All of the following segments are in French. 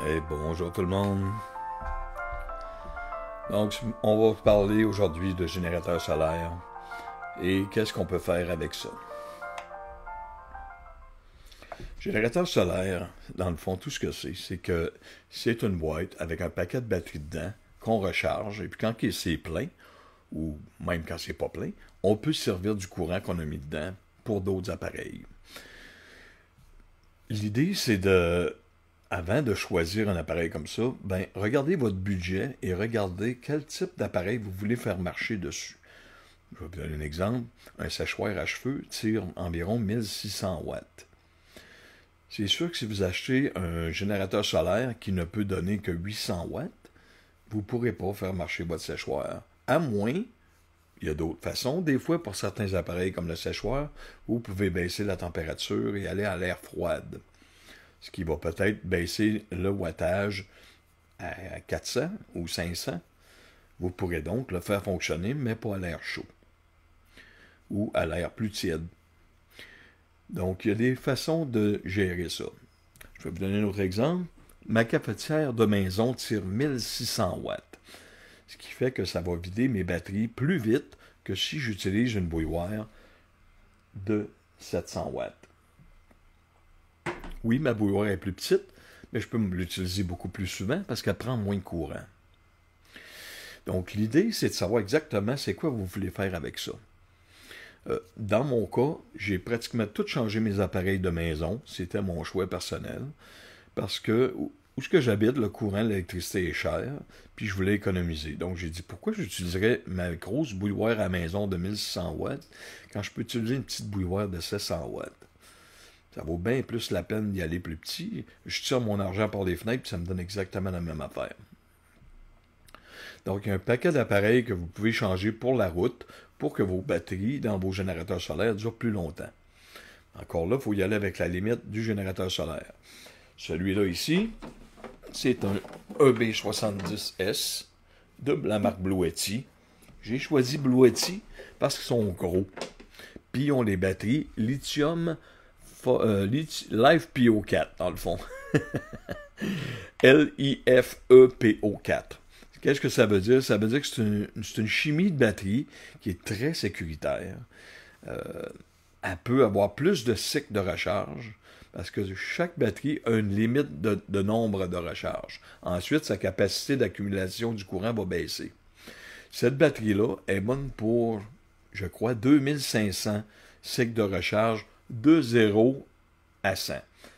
Hey, bonjour tout le monde. Donc, on va parler aujourd'hui de générateurs solaires et qu'est-ce qu'on peut faire avec ça. Générateur solaire, dans le fond, tout ce que c'est que c'est une boîte avec un paquet de batteries dedans qu'on recharge et puis quand c'est plein, ou même quand c'est pas plein, on peut se servir du courant qu'on a mis dedans pour d'autres appareils. L'idée, c'est avant de choisir un appareil comme ça, ben, regardez votre budget et regardez quel type d'appareil vous voulez faire marcher dessus. Je vais vous donner un exemple. Un séchoir à cheveux tire environ 1600 watts. C'est sûr que si vous achetez un générateur solaire qui ne peut donner que 800 watts, vous ne pourrez pas faire marcher votre séchoir. À moins, il y a d'autres façons. Des fois, pour certains appareils comme le séchoir, vous pouvez baisser la température et aller à l'air froide. Ce qui va peut-être baisser le wattage à 400 ou 500. Vous pourrez donc le faire fonctionner, mais pas à l'air chaud ou à l'air plus tiède. Donc, il y a des façons de gérer ça. Je vais vous donner un autre exemple. Ma cafetière de maison tire 1600 watts, ce qui fait que ça va vider mes batteries plus vite que si j'utilise une bouilloire de 700 watts. Oui, ma bouilloire est plus petite, mais je peux l'utiliser beaucoup plus souvent parce qu'elle prend moins de courant. Donc, l'idée, c'est de savoir exactement c'est quoi vous voulez faire avec ça. Dans mon cas, j'ai pratiquement tout changé mes appareils de maison. C'était mon choix personnel. Parce que où ce que j'habite, le courant, l'électricité est cher, puis je voulais économiser. Donc, j'ai dit, pourquoi j'utiliserais ma grosse bouilloire à la maison de 1600 watts quand je peux utiliser une petite bouilloire de 700 watts? Ça vaut bien plus la peine d'y aller plus petit. Je tire mon argent par les fenêtres, puis ça me donne exactement la même affaire. Donc, il y a un paquet d'appareils que vous pouvez changer pour la route pour que vos batteries dans vos générateurs solaires durent plus longtemps. Encore là, il faut y aller avec la limite du générateur solaire. Celui-là ici, c'est un EB70S de la marque Bluetti. J'ai choisi Bluetti parce qu'ils sont gros. Puis ils ont les batteries lithium LiFePO4 dans le fond. LiFePO4. Qu'est-ce que ça veut dire? Ça veut dire que c'est une chimie de batterie qui est très sécuritaire. Elle peut avoir plus de cycles de recharge parce que chaque batterie a une limite de nombre de recharges. Ensuite, sa capacité d'accumulation du courant va baisser. Cette batterie-là est bonne pour, je crois, 2500 cycles de recharge de 0 à 100.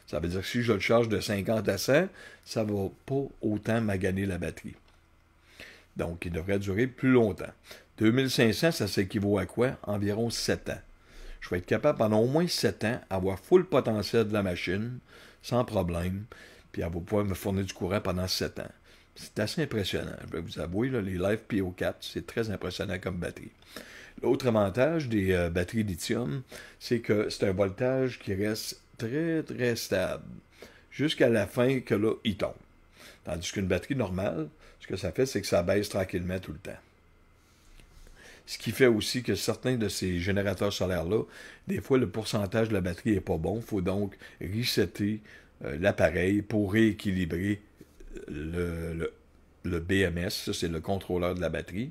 Ça veut dire que si je le charge de 50 à 100, ça ne va pas autant maganer la batterie. Donc, il devrait durer plus longtemps. 2500, ça s'équivaut à quoi? Environ 7 ans. Je vais être capable pendant au moins 7 ans d'avoir full potentiel de la machine, sans problème, puis elle va pouvoir me fournir du courant pendant 7 ans. C'est assez impressionnant. Je vais vous avouer, là, les LiFePO4, c'est très impressionnant comme batterie. L'autre avantage des batteries lithium, c'est que c'est un voltage qui reste très, très stable, jusqu'à la fin que là, il tombe. Tandis qu'une batterie normale, ce que ça fait, c'est que ça baisse tranquillement tout le temps. Ce qui fait aussi que certains de ces générateurs solaires-là, des fois, le pourcentage de la batterie n'est pas bon. Il faut donc resetter l'appareil pour rééquilibrer le BMS, ça c'est le contrôleur de la batterie,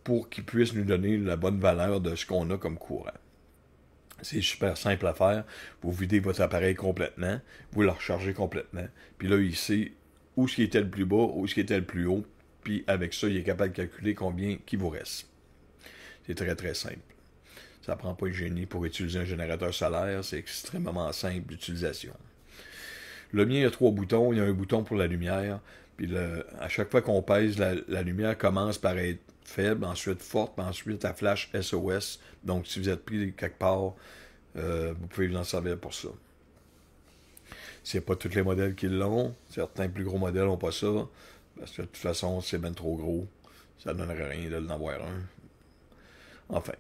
pour qu'il puisse nous donner la bonne valeur de ce qu'on a comme courant. C'est super simple à faire. Vous videz votre appareil complètement, vous le rechargez complètement, puis là, il sait où ce qui était le plus bas, où ce qui était le plus haut, puis avec ça, il est capable de calculer combien il vous reste. C'est très très simple. Ça ne prend pas de génie pour utiliser un générateur solaire, c'est extrêmement simple d'utilisation. Le mien, il y a 3 boutons. Il y a un bouton pour la lumière, puis à chaque fois qu'on pèse, la lumière commence par être faible, ensuite forte, puis ensuite elle flash SOS. Donc si vous êtes pris quelque part, vous pouvez vous en servir pour ça. C'est pas tous les modèles qui l'ont. Certains plus gros modèles n'ont pas ça. Parce que de toute façon, c'est bien trop gros. Ça ne donnerait rien de l'en avoir un. Enfin.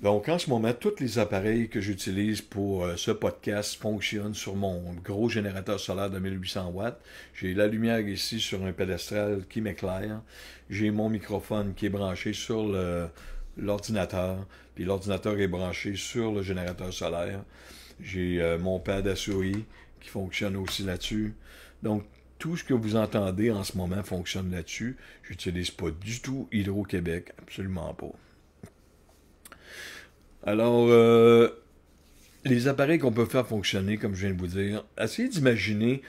Donc, en ce moment, tous les appareils que j'utilise pour ce podcast fonctionnent sur mon gros générateur solaire de 1800 watts. J'ai la lumière ici sur un pédestal qui m'éclaire. J'ai mon microphone qui est branché sur l'ordinateur. Puis l'ordinateur est branché sur le générateur solaire. J'ai mon pad à souris qui fonctionne aussi là-dessus. Donc, tout ce que vous entendez en ce moment fonctionne là-dessus. Je n'utilise pas du tout Hydro-Québec, absolument pas. Alors, les appareils qu'on peut faire fonctionner, comme je viens de vous dire, essayez d'imaginer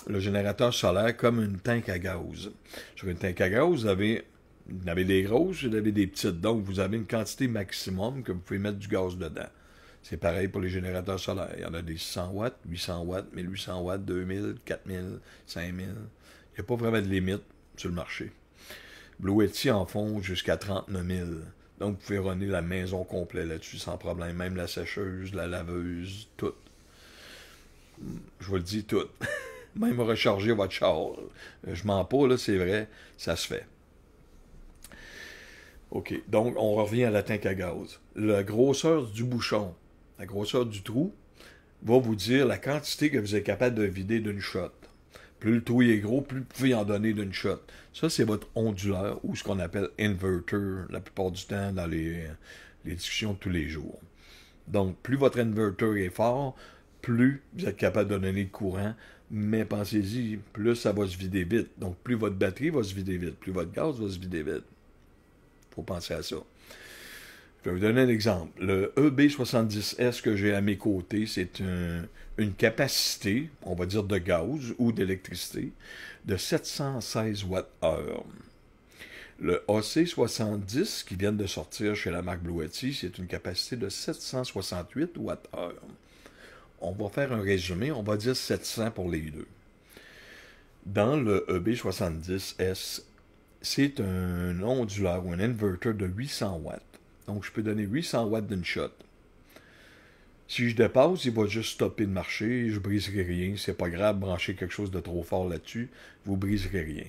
le générateur solaire comme une tank à gaz. Sur une tank à gaz, vous avez des grosses, vous avez des petites. Donc, vous avez une quantité maximum que vous pouvez mettre du gaz dedans. C'est pareil pour les générateurs solaires. Il y en a des 600 watts, 800 watts, 1800 watts, 2000, 4000, 5000. Il n'y a pas vraiment de limite sur le marché. Bluetti en font jusqu'à 39 000. Donc, vous pouvez runner la maison complète là-dessus sans problème. Même la sécheuse, la laveuse, tout. Je vous le dis, tout. Même recharger votre char. Je mens pas, là, c'est vrai, ça se fait. OK, donc on revient à la tank à gaz. La grosseur du bouchon, la grosseur du trou, va vous dire la quantité que vous êtes capable de vider d'une shot. Plus le trou est gros, plus vous pouvez en donner d'une shot. Ça, c'est votre onduleur, ou ce qu'on appelle inverter, la plupart du temps dans les discussions de tous les jours. Donc, plus votre inverter est fort, plus vous êtes capable de donner le courant, mais pensez-y, plus ça va se vider vite. Donc, plus votre batterie va se vider vite, plus votre gaz va se vider vite. Il faut penser à ça. Je vais vous donner un exemple. Le EB70S que j'ai à mes côtés, c'est une capacité, on va dire de gaz ou d'électricité, de 716 Wh. Le AC70 qui vient de sortir chez la marque Bluetti, c'est une capacité de 768 Wh. On va faire un résumé, on va dire 700 pour les deux. Dans le EB70S, c'est un onduleur ou un inverter de 800 watts. Donc, je peux donner 800 watts d'une shot. Si je dépasse, il va juste stopper de marcher, je ne briserai rien. C'est pas grave, brancher quelque chose de trop fort là-dessus, vous ne briserez rien.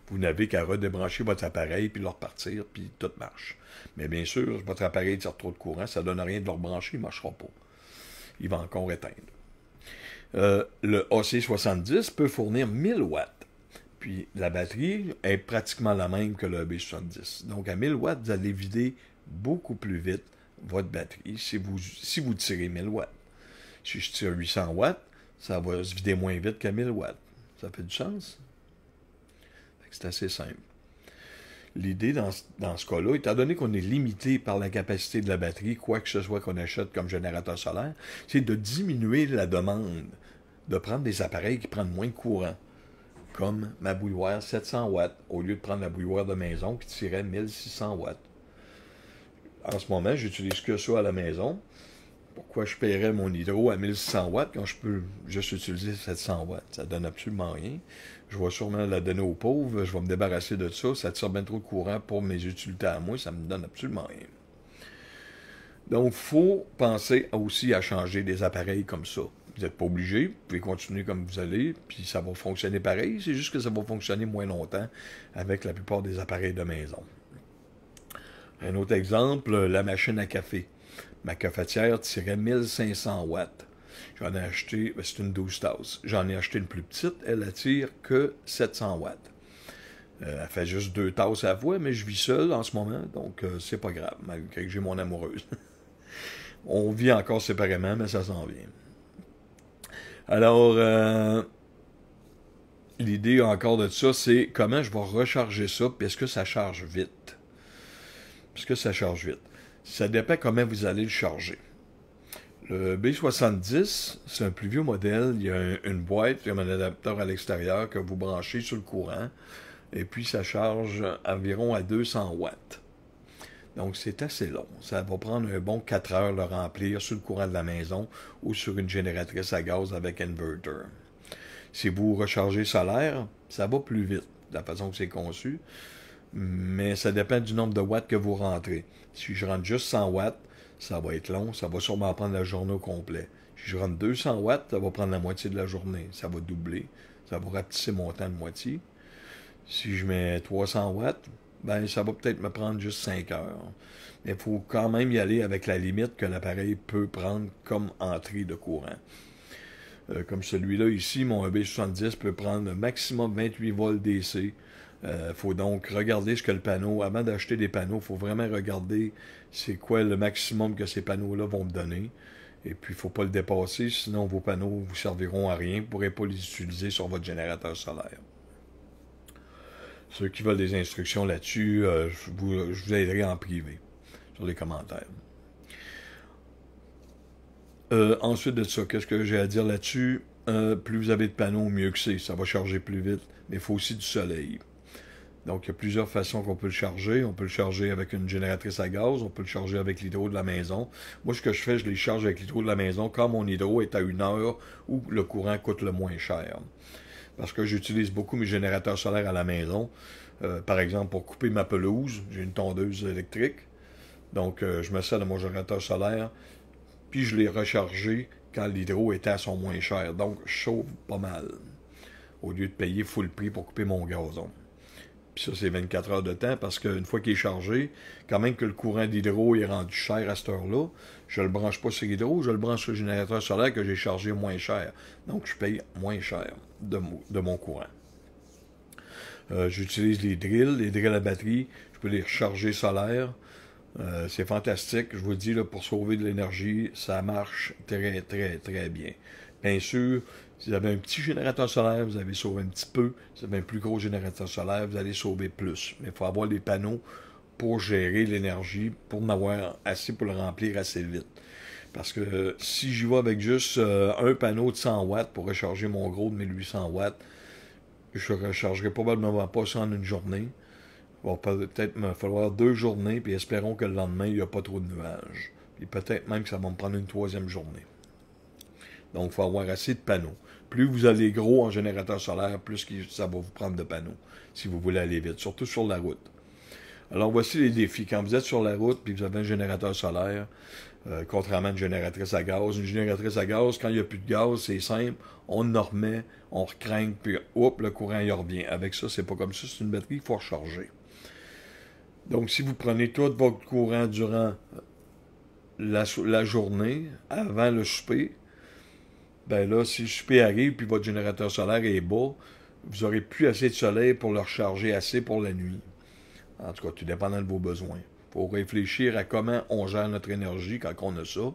Vous n'avez qu'à redébrancher votre appareil, puis le repartir, puis tout marche. Mais bien sûr, votre appareil tire trop de courant, ça ne donne rien de le rebrancher, il ne marchera pas. Il va encore éteindre. Le AC70 peut fournir 1000 watts. Puis la batterie est pratiquement la même que le B70. Donc à 1000 watts, vous allez vider beaucoup plus vite votre batterie si vous tirez 1000 watts. Si je tire 800 watts, ça va se vider moins vite qu'à 1000 watts. Ça fait du sens? C'est assez simple. L'idée dans ce cas-là, étant donné qu'on est limité par la capacité de la batterie, quoi que ce soit qu'on achète comme générateur solaire, c'est de diminuer la demande, de prendre des appareils qui prennent moins de courant. Comme ma bouilloire 700 watts, au lieu de prendre la bouilloire de maison qui tirait 1600 watts. En ce moment, j'utilise que ça à la maison. Pourquoi je paierais mon hydro à 1600 watts quand je peux juste utiliser 700 watts? Ça donne absolument rien. Je vais sûrement la donner aux pauvres, je vais me débarrasser de ça. Ça tire bien trop de courant pour mes utilités à moi, ça me donne absolument rien. Donc, il faut penser aussi à changer des appareils comme ça. Vous n'êtes pas obligé, vous pouvez continuer comme vous allez, puis ça va fonctionner pareil, c'est juste que ça va fonctionner moins longtemps avec la plupart des appareils de maison. Un autre exemple, la machine à café. Ma cafetière tirait 1500 watts. J'en ai acheté, c'est une 12 tasses. J'en ai acheté une plus petite, elle tire que 700 watts. Elle fait juste 2 tasses à la fois, mais je vis seul en ce moment, donc c'est pas grave, malgré que j'ai mon amoureuse. On vit encore séparément, mais ça s'en vient. Alors, l'idée encore de ça, c'est comment je vais recharger ça, puis est-ce que ça charge vite? Est-ce que ça charge vite? Ça dépend comment vous allez le charger. Le B70, c'est un plus vieux modèle. Il y a une boîte, il y a un adaptateur à l'extérieur que vous branchez sur le courant, et puis ça charge environ à 200 watts. Donc, c'est assez long. Ça va prendre un bon 4 heures le remplir sur le courant de la maison ou sur une génératrice à gaz avec inverter. Si vous rechargez solaire, ça va plus vite, de la façon que c'est conçu, mais ça dépend du nombre de watts que vous rentrez. Si je rentre juste 100 watts, ça va être long, ça va sûrement prendre la journée au complet. Si je rentre 200 watts, ça va prendre la moitié de la journée. Ça va doubler, ça va rapetisser mon temps de moitié. Si je mets 300 watts, ben ça va peut-être me prendre juste 5 heures. Mais il faut quand même y aller avec la limite que l'appareil peut prendre comme entrée de courant. Comme celui-là ici, mon EB70 peut prendre maximum 28 volts DC. Faut donc regarder ce que le panneau, avant d'acheter des panneaux, il faut vraiment regarder c'est quoi le maximum que ces panneaux-là vont me donner. Et puis, il ne faut pas le dépasser, sinon vos panneaux ne vous serviront à rien. Vous ne pourrez pas les utiliser sur votre générateur solaire. Ceux qui veulent des instructions là-dessus, je vous aiderai en privé sur les commentaires. Ensuite de ça, qu'est-ce que j'ai à dire là-dessus? Plus vous avez de panneaux, mieux que c'est. Ça va charger plus vite, mais il faut aussi du soleil. Donc, il y a plusieurs façons qu'on peut le charger. On peut le charger avec une génératrice à gaz, on peut le charger avec l'hydro de la maison. Moi, ce que je fais, je les charge avec l'hydro de la maison quand mon hydro est à une heure où le courant coûte le moins cher. Parce que j'utilise beaucoup mes générateurs solaires à la maison. Par exemple, pour couper ma pelouse, j'ai une tondeuse électrique. Donc, je me sers de mon générateur solaire, puis je l'ai rechargé quand l'hydro était à son moins cher. Donc, je chauffe pas mal, au lieu de payer full prix pour couper mon gazon. Puis ça, c'est 24 heures de temps, parce qu'une fois qu'il est chargé, quand même que le courant d'hydro est rendu cher à cette heure-là, je le branche pas sur l'hydro, je le branche sur le générateur solaire que j'ai chargé moins cher. Donc, je paye moins cher de mon courant. J'utilise les drills à batterie, je peux les recharger solaires. C'est fantastique, je vous dis, là, pour sauver de l'énergie, ça marche très, très, très bien. Bien sûr, si vous avez un petit générateur solaire, vous allez sauver un petit peu. Si vous avez un plus gros générateur solaire, vous allez sauver plus. Mais il faut avoir des panneaux pour gérer l'énergie, pour en avoir assez pour le remplir assez vite. Parce que si j'y vais avec juste un panneau de 100 watts pour recharger mon gros de 1800 watts, je ne rechargerai probablement pas ça en une journée. Il va peut-être me falloir 2 journées, puis espérons que le lendemain, il n'y a pas trop de nuages. Puis peut-être même que ça va me prendre une 3e journée. Donc, il faut avoir assez de panneaux. Plus vous allez gros en générateur solaire, plus ça va vous prendre de panneaux, si vous voulez aller vite, surtout sur la route. Alors, voici les défis. Quand vous êtes sur la route, puis vous avez un générateur solaire, contrairement à une génératrice à gaz. Une génératrice à gaz, quand il n'y a plus de gaz, c'est simple, on en remet, on recrinque, puis hop, le courant y revient. Avec ça, c'est pas comme ça, c'est une batterie qu'il faut recharger. Donc, si vous prenez tout votre courant durant la journée, avant le souper, ben là, si le souper arrive puis votre générateur solaire est bas, vous n'aurez plus assez de soleil pour le recharger assez pour la nuit. En tout cas, tout dépendant de vos besoins. Il faut réfléchir à comment on gère notre énergie quand on a ça.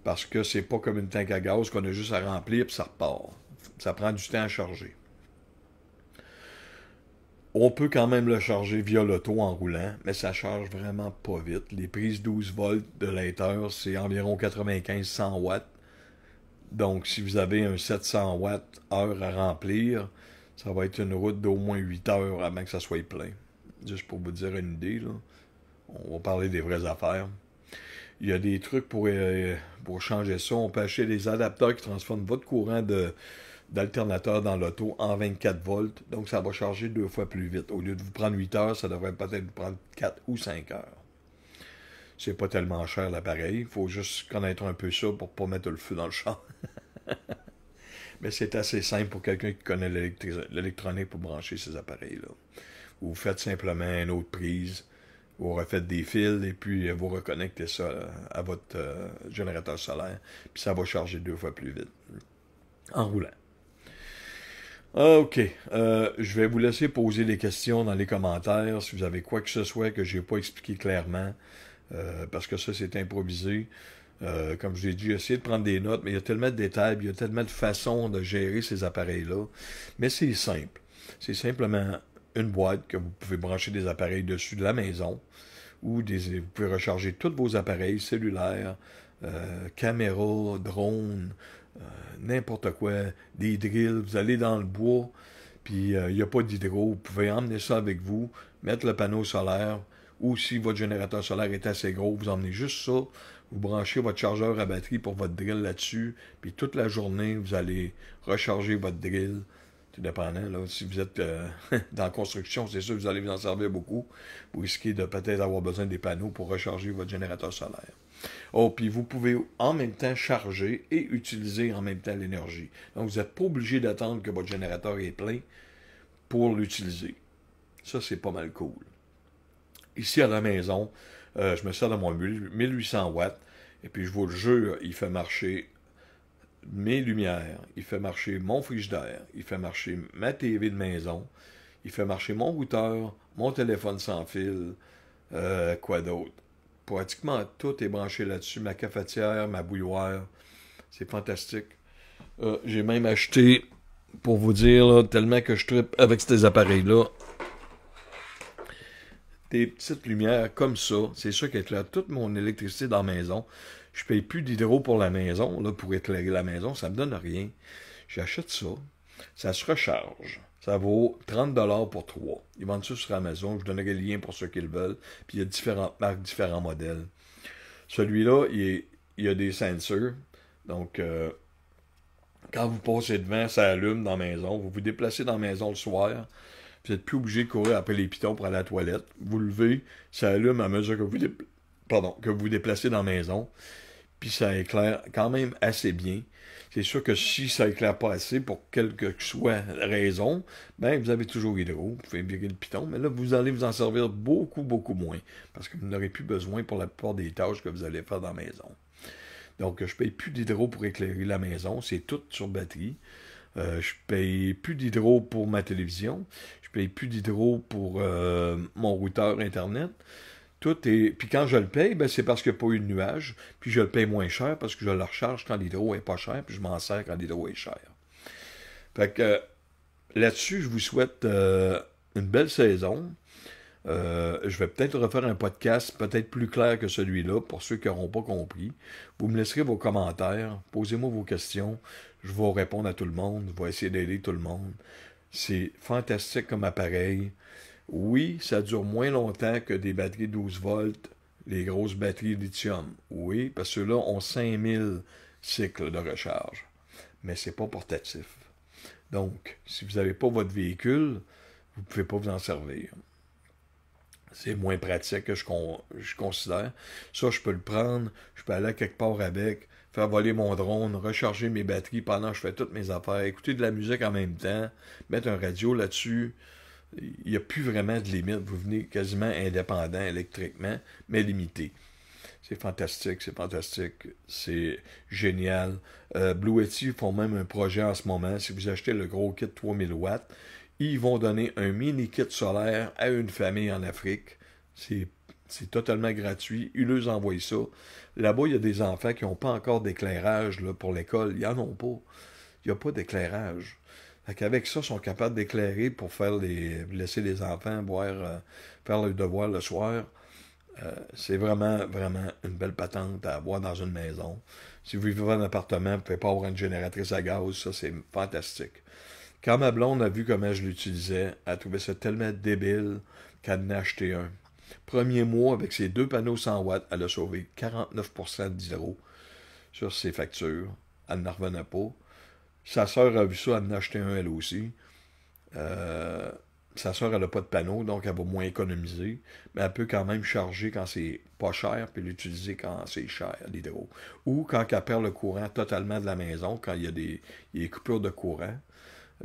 Parce que c'est pas comme une tank à gaz qu'on a juste à remplir puis ça repart. Ça prend du temps à charger. On peut quand même le charger via l'auto en roulant, mais ça charge vraiment pas vite. Les prises 12 volts de l'heure, c'est environ 95-100 watts. Donc, si vous avez un 700 watts heure à remplir, ça va être une route d'au moins 8 heures avant que ça soit plein. Juste pour vous dire une idée, là. On va parler des vraies affaires. Il y a des trucs pour changer ça. On peut acheter des adapteurs qui transforment votre courant d'alternateur dans l'auto en 24 volts. Donc, ça va charger 2 fois plus vite. Au lieu de vous prendre 8 heures, ça devrait peut-être vous prendre 4 ou 5 heures. C'est pas tellement cher l'appareil. Il faut juste connaître un peu ça pour pas mettre le feu dans le champ. Mais c'est assez simple pour quelqu'un qui connaît l'électronique pour brancher ces appareils-là. Vous faites simplement une autre prise, vous refaites des fils et puis vous reconnectez ça à votre générateur solaire. Puis ça va charger 2 fois plus vite en roulant. OK. Je vais vous laisser poser des questions dans les commentaires si vous avez quoi que ce soit que je n'ai pas expliqué clairement. Parce que ça, c'est improvisé. Comme je l'ai dit, j'ai essayé de prendre des notes, mais il y a tellement de détails, il y a tellement de façons de gérer ces appareils-là. Mais c'est simple. C'est simplement une boîte que vous pouvez brancher des appareils dessus de la maison, ou vous pouvez recharger tous vos appareils cellulaires, caméras, drones, n'importe quoi, des drills. Vous allez dans le bois, puis il n'y a pas d'hydro. Vous pouvez emmener ça avec vous, mettre le panneau solaire, ou si votre générateur solaire est assez gros, vous emmenez juste ça, vous branchez votre chargeur à batterie pour votre drill là-dessus, puis toute la journée, vous allez recharger votre drill, tout dépendant. Là, si vous êtes dans la construction, c'est sûr que vous allez vous en servir beaucoup. Vous risquez de peut-être avoir besoin des panneaux pour recharger votre générateur solaire. Oh, puis vous pouvez en même temps charger et utiliser en même temps l'énergie. Donc, vous n'êtes pas obligé d'attendre que votre générateur est plein pour l'utiliser. Ça, c'est pas mal cool. Ici, à la maison, je me sers de mon 1800 watts, et puis je vous le jure, il fait marcher mes lumières, il fait marcher mon frigidaire, il fait marcher ma TV de maison, il fait marcher mon routeur, mon téléphone sans fil, quoi d'autre, pratiquement tout est branché là-dessus. Ma cafetière, ma bouilloire, c'est fantastique. J'ai même acheté, pour vous dire, là, tellement que je trippe avec ces appareils-là, des petites lumières comme ça. C'est ça qui éclaire toute mon électricité dans la maison. Je paye plus d'hydro pour la maison, là, pour éclairer la maison. Ça me donne rien. J'achète ça. Ça se recharge. Ça vaut 30$ pour 3. Ils vendent ça sur Amazon. Je vous donnerai le lien pour ceux qui le veulent. Puis il y a différentes marques, différents modèles. Celui-là, il y a des sensors. Donc, quand vous passez devant, ça allume dans la maison. Vous vous déplacez dans la maison le soir. Vous n'êtes plus obligé de courir après les pitons pour aller à la toilette. Vous levez, ça allume à mesure que vous vous déplacez dans la maison. Puis ça éclaire quand même assez bien. C'est sûr que si ça éclaire pas assez, pour quelle que soit la raison, ben vous avez toujours hydro, vous pouvez virer le piton, mais là, vous allez vous en servir beaucoup, beaucoup moins, parce que vous n'aurez plus besoin pour la plupart des tâches que vous allez faire dans la maison. Donc, je paye plus d'hydro pour éclairer la maison, c'est tout sur batterie. Je paye plus d'hydro pour ma télévision, je paye plus d'hydro pour mon routeur Internet. Tout est. Puis quand je le paye, ben c'est parce qu'il n'y a pas eu de nuage. Puis je le paye moins cher parce que je le recharge quand l'hydro est pas cher. Puis je m'en sers quand l'hydro est cher. Fait que là-dessus, je vous souhaite une belle saison. Je vais peut-être refaire un podcast peut-être plus clair que celui-là pour ceux qui n'auront pas compris. Vous me laisserez vos commentaires. Posez-moi vos questions. Je vais répondre à tout le monde. Je vais essayer d'aider tout le monde. C'est fantastique comme appareil. Oui, ça dure moins longtemps que des batteries 12 volts, les grosses batteries lithium. Oui, parce que ceux-là ont 5000 cycles de recharge. Mais c'est pas portatif. Donc, si vous n'avez pas votre véhicule, vous ne pouvez pas vous en servir. C'est moins pratique que je considère. Ça, je peux le prendre, je peux aller quelque part avec, faire voler mon drone, recharger mes batteries pendant que je fais toutes mes affaires, écouter de la musique en même temps, mettre un radio là-dessus. Il n'y a plus vraiment de limite. Vous venez quasiment indépendant électriquement, mais limité. C'est fantastique, c'est génial. Blue Yeti font même un projet en ce moment. Si vous achetez le gros kit 3000 watts, ils vont donner un mini kit solaire à une famille en Afrique. C'est totalement gratuit. Ils leur envoient ça. Là-bas, il y a des enfants qui n'ont pas encore d'éclairage pour l'école. Ils n'en ont pas. Il n'y a pas d'éclairage. Avec ça, ils sont capables d'éclairer pour laisser les enfants faire leurs devoirs le soir. C'est vraiment, vraiment une belle patente à avoir dans une maison. Si vous vivez en appartement, vous ne pouvez pas avoir une génératrice à gaz, ça c'est fantastique. Quand ma blonde a vu comment je l'utilisais, elle trouvait ça tellement débile qu'elle en a acheté un. Premier mois, avec ses 2 panneaux 100 watts, elle a sauvé 49% d'hydro sur ses factures. Elle n'en revenait pas. Sa sœur a vu ça, elle en a acheté un elle aussi. Sa sœur, elle n'a pas de panneau, donc elle va moins économiser. Mais elle peut quand même charger quand c'est pas cher, puis l'utiliser quand c'est cher, l'hydro. Ou quand elle perd le courant totalement de la maison, quand il y a des coupures de courant.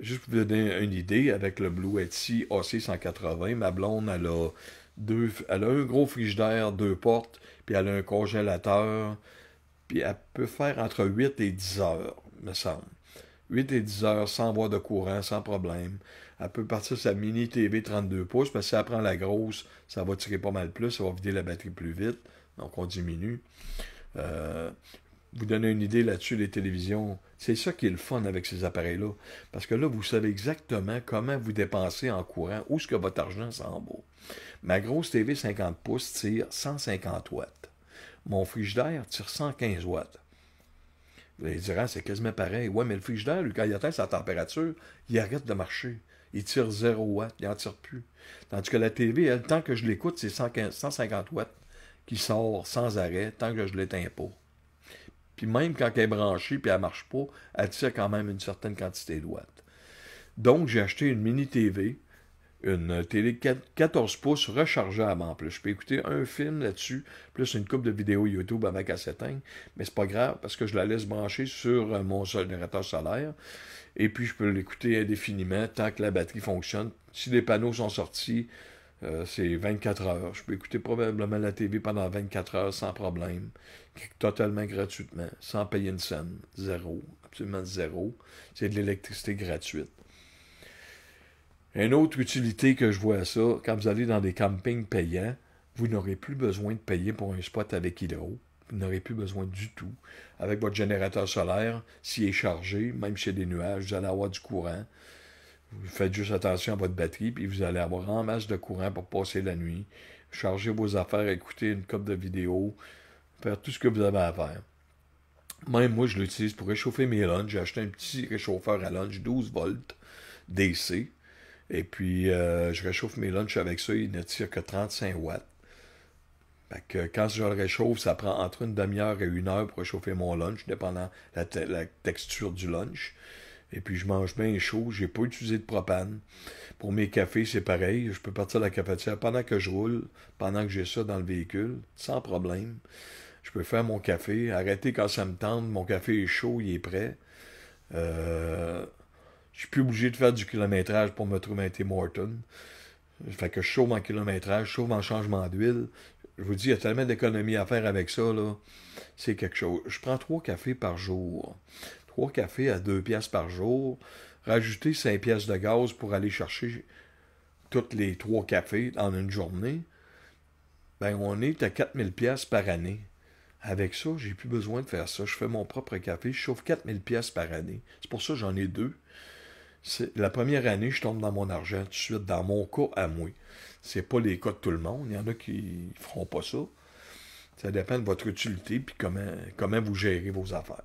Juste pour vous donner une idée, avec le Blue Yeti AC180, ma blonde, elle a un gros frigidaire, 2 portes, puis elle a un congélateur, puis elle peut faire entre 8 et 10 heures, me semble. 8 et 10 heures sans avoir de courant, sans problème. Elle peut partir sa mini TV 32 pouces, parce que si elle prend la grosse, ça va tirer pas mal plus, ça va vider la batterie plus vite, donc on diminue. Vous donner une idée là-dessus, les télévisions, c'est ça qui est le fun avec ces appareils-là, parce que là, vous savez exactement comment vous dépensez en courant, où est-ce que votre argent s'en va. Ma grosse TV 50 pouces tire 150 watts. Mon frigidaire tire 115 watts. Vous allez dire, c'est quasiment pareil. Ouais, mais le frigidaire, lui, quand il atteint sa température, il arrête de marcher. Il tire 0 watts, il n'en tire plus. Tandis que la TV, elle, tant que je l'écoute, c'est 150 watts qui sort sans arrêt, tant que je ne l'éteins pas. Puis même quand elle est branchée et elle ne marche pas, elle tire quand même une certaine quantité de watts. Donc, j'ai acheté une mini TV, une télé 14 pouces rechargeable en plus. Je peux écouter un film là-dessus, plus une couple de vidéos YouTube avec qu'elle s'éteigne, mais c'est pas grave parce que je la laisse brancher sur mon générateur solaire et puis je peux l'écouter indéfiniment tant que la batterie fonctionne. Si les panneaux sont sortis, c'est 24 heures. Je peux écouter probablement la TV pendant 24 heures sans problème, totalement gratuitement, sans payer une scène. Zéro, absolument zéro. C'est de l'électricité gratuite. Une autre utilité que je vois à ça, quand vous allez dans des campings payants, Vous n'aurez plus besoin de payer pour un spot avec hydro. Vous n'aurez plus besoin du tout. Avec votre générateur solaire, s'il est chargé, même s'il y a des nuages, vous allez avoir du courant. Vous faites juste attention à votre batterie, puis vous allez avoir en masse de courant pour passer la nuit. Charger vos affaires, écouter une couple de vidéos, faire tout ce que vous avez à faire. Même moi, je l'utilise pour réchauffer mes lunchs. J'ai acheté un petit réchauffeur à lunch 12 volts DC. Et puis, je réchauffe mes lunchs avec ça. Il ne tire que 35 watts. Fait que quand je le réchauffe, ça prend entre une demi-heure et 1 heure pour réchauffer mon lunch, dépendant la texture du lunch. Et puis, je mange bien chaud. J'ai pas utilisé de propane. Pour mes cafés, c'est pareil. Je peux partir de la cafetière pendant que je roule, pendant que j'ai ça dans le véhicule, sans problème. Je peux faire mon café, arrêter quand ça me tente. Mon café est chaud, il est prêt. Je suis plus obligé de faire du kilométrage pour me trouver un Tim Hortons. Fait que je chauffe en kilométrage, je chauffe en changement d'huile. Je vous dis, il y a tellement d'économies à faire avec ça, là. C'est quelque chose. Je prends 3 cafés par jour. 3 cafés à 2 piastres par jour. Rajouter 5 piastres de gaz pour aller chercher tous les 3 cafés en une journée. Ben, on est à 4000 piastres par année. Avec ça, j'ai plus besoin de faire ça. Je fais mon propre café, je chauffe 4000 piastres par année. C'est pour ça que j'en ai 2. La première année, je tombe dans mon argent tout de suite, dans mon cas à moi. C'est pas les cas de tout le monde. Il y en a qui ne feront pas ça. Ça dépend de votre utilité et comment vous gérez vos affaires.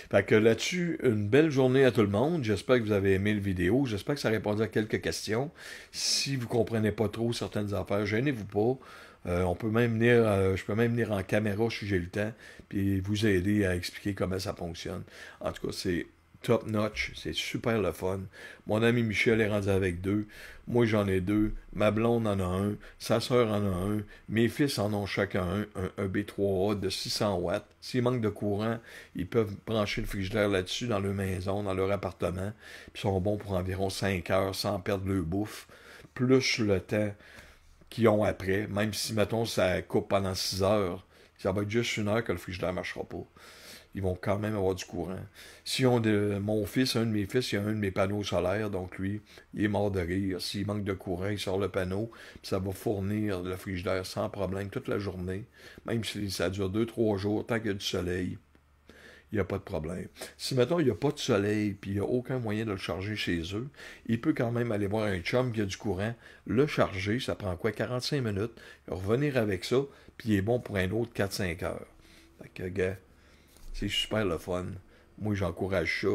Fait que là-dessus, une belle journée à tout le monde. J'espère que vous avez aimé la vidéo. J'espère que ça a répondu à quelques questions. Si vous ne comprenez pas trop certaines affaires, gênez-vous pas. On peut même venir, je peux même venir en caméra si j'ai le temps, puis vous aider à expliquer comment ça fonctionne. En tout cas, c'est top notch, c'est super le fun. Mon ami Michel est rendu avec 2, moi j'en ai 2, ma blonde en a un, sa soeur en a un, mes fils en ont chacun un B3A de 600 watts. S'il manque de courant, ils peuvent brancher le frigidaire là-dessus dans leur maison, dans leur appartement, puis ils sont bons pour environ 5 heures sans perdre leur bouffe, plus le temps qu'ils ont après, même si, mettons, ça coupe pendant 6 heures, ça va être juste 1 heure que le frigidaire ne marchera pas. Ils vont quand même avoir du courant. Si on mon fils, un de mes fils, il a un de mes panneaux solaires, donc lui, il est mort de rire. S'il manque de courant, il sort le panneau, puis ça va fournir le frigidaire sans problème toute la journée. Même si ça dure 2-3 jours, tant qu'il y a du soleil, il n'y a pas de problème. Si, mettons, il n'y a pas de soleil, puis il n'y a aucun moyen de le charger chez eux, il peut quand même aller voir un chum qui a du courant, le charger, ça prend quoi, 45 minutes, revenir avec ça, puis il est bon pour un autre 4-5 heures. Fait que, gars, c'est super le fun. Moi, j'encourage ça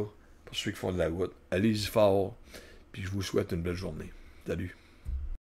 pour ceux qui font de la route. Allez-y fort, puis je vous souhaite une belle journée. Salut.